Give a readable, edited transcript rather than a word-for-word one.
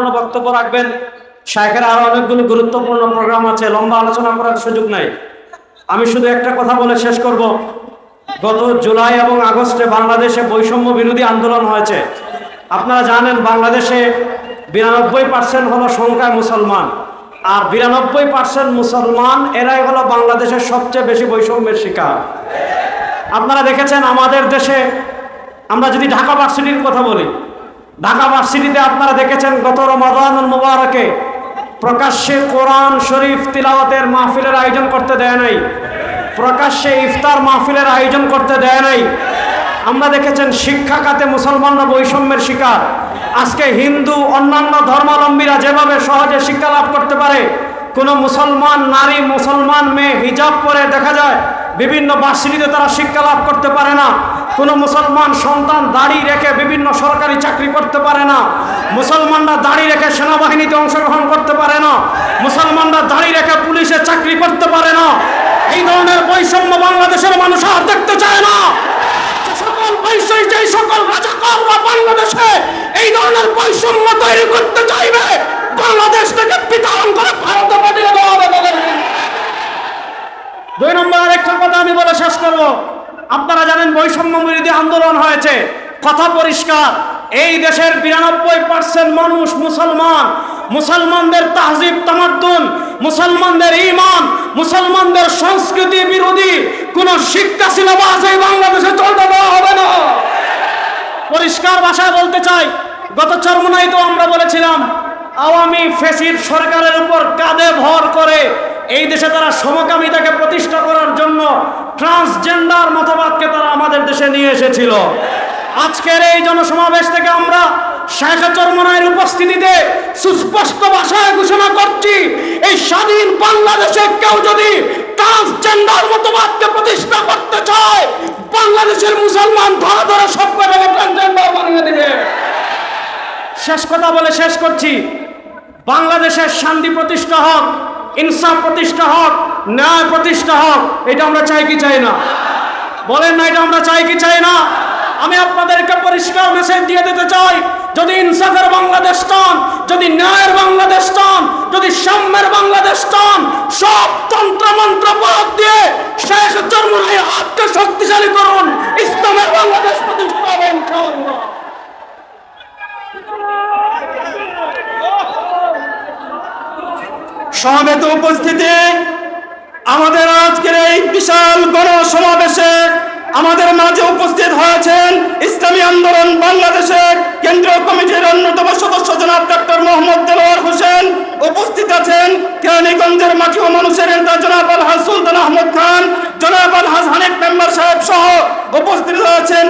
গুরুত্বপূর্ণ বক্তব্য রাখবেন। শায়েখের আরো অনেকগুলো গুরুত্বপূর্ণ প্রোগ্রাম আছে, লম্বা আলোচনা করার সুযোগ নাই। আমি শুধু একটা কথা বলে শেষ করব। গত জুলাই এবং আগস্টে বাংলাদেশে বৈষম্য বিরোধী আন্দোলন হয়েছে। আপনারা জানেন বাংলাদেশে 92% হলো সংখ্যায় মুসলমান, আর 92% মুসলমান এরাই হলো বাংলাদেশের সবচেয়ে বেশি বৈষম্যের শিকার। আপনারা দেখেছেন আমাদের দেশে, আমরা যদি ঢাকা ভার্সিটির কথা বলি, ঢাকা ভার্সিটিতে আপনারা দেখেছেন গত রমাদানুল মুবারকে প্রকাশ্যে কোরআন শরীফ তিলাওয়াতের মাহফিলের আয়োজন করতে দেয় নাই, প্রকাশ্যে ইফতার মাহফিলের আয়োজন করতে দেয় নাই। আমরা দেখেছেন শিক্ষা খাতে মুসলমানরা বৈষম্যের শিকার। আজকে হিন্দু অন্যান্য ধর্মাবলম্বীরা যেভাবে সহজে শিক্ষা লাভ করতে পারে, কোনো মুসলমান নারী, মুসলমান মেয়ে হিজাব পরে দেখা যায় বিভিন্ন ভার্সিটিতে তারা শিক্ষা লাভ করতে পারে না। কোনো মুসলমান সন্তান দাড়ি রেখে বিভিন্ন সরকারি চাকরি করতে পারে না। মুসলমানরা দাড়ি রেখে সেনাবাহিনীতে অংশগ্রহণ করতে পারে না। মুসলমানরা দাড়ি রেখে পুলিশে চাকরি করতে পারে না। এই ধরনের বৈষম্য বাংলাদেশের মানুষ আর দেখতে চায় না। সকল রাজাকাররা বাংলাদেশে এই ধরনের বৈষম্য তৈরি করতে চাইবে, বাংলাদেশ থেকে বিতাড়ন করে ভারতে পাঠিয়ে দেওয়া হবে। 2 নম্বর আরেকটা কথা আমি বলে শেষ করব। আপনারা জানেন বৈষম্য বিরোধী আন্দোলন হয়েছে, কথা পরিষ্কার, এই দেশের 92% মানুষ মুসলমান। মুসলমানদের তাহজিব তামাদ্দুন, মুসলমানদের ঈমান, মুসলমানদের সংস্কৃতি বিরোধী কোন শিক্ষা সিলেবাস এই বাংলাদেশে চলতে দেওয়া হবে না। পরিষ্কার ভাষায় বলতে চাই, গত চরমোনাই তো আমরা বলেছিলাম আওয়ামী ফ্যাসিস্ট সরকারের উপর কাঁধে ভর করে এই দেশে তারা সমকামিতাকে প্রতিষ্ঠা করার জন্য ট্রান্সজেন্ডার মতবাদকে তারা আমাদের দেশে নিয়ে এসেছিল। আজকের এই জনসমাবেশ থেকে আমরা শায়েখ চরমোনাইয়ের উপস্থিতিতে সুস্পষ্ট ভাষায় ঘোষণা করছি, এই স্বাধীন বাংলাদেশে কেউ যদি ট্রান্সজেন্ডার মতবাদকে প্রতিষ্ঠা করতে চায়, বাংলাদেশের মুসলমান ধরে ধরে সব করে ট্রান্সজেন্ডার বানিয়ে দিবে। শেষ কথা বলে শেষ করছি, বাংলাদেশের শান্তি প্রতিষ্ঠা হোক, ইনসাফ প্রতিষ্ঠা হোক, ন্যায় প্রতিষ্ঠা হোক, এটা আমরা চাই কি চাই না? বলেন না, এটা আমরা চাই কি চাই না? আমি আপনাদেরকে পরিষ্কার মেসেজ দিয়ে দিতে চাই, যদি ইনসাফের বাংলাদেশ চান, যদি ন্যায়ের বাংলাদেশ চান, যদি সাম্যের বাংলাদেশ চান, সব তন্ত্র মন্ত্র প্রয়োগ দিয়ে শায়েখ চরমোনাইয়ের হাতকে শক্তিশালী করুন, ইসলামের বাংলাদেশ প্রতিষ্ঠা হবে ইনশাআল্লাহ। সমাবেত উপস্থিতি, আমাদের আজকের এই বিশাল গণসমাবেশে আমাদের মাঝে উপস্থিত হয়েছেন ইসলামী আন্দোলন বাংলাদেশের কেন্দ্রীয় কমিটির অন্যতম সদস্য জনাব ডক্টর মোহাম্মদ দেলোয়ার হোসেন। উপস্থিত আছেন কেরানীগঞ্জের মাটি ও মানুষের নেতা জনাব আলহাজ সুলতান আহমদ খান, জনাব আলহাজ হানিফ মেম্বার সাহেব সহ উপস্থিত আছেন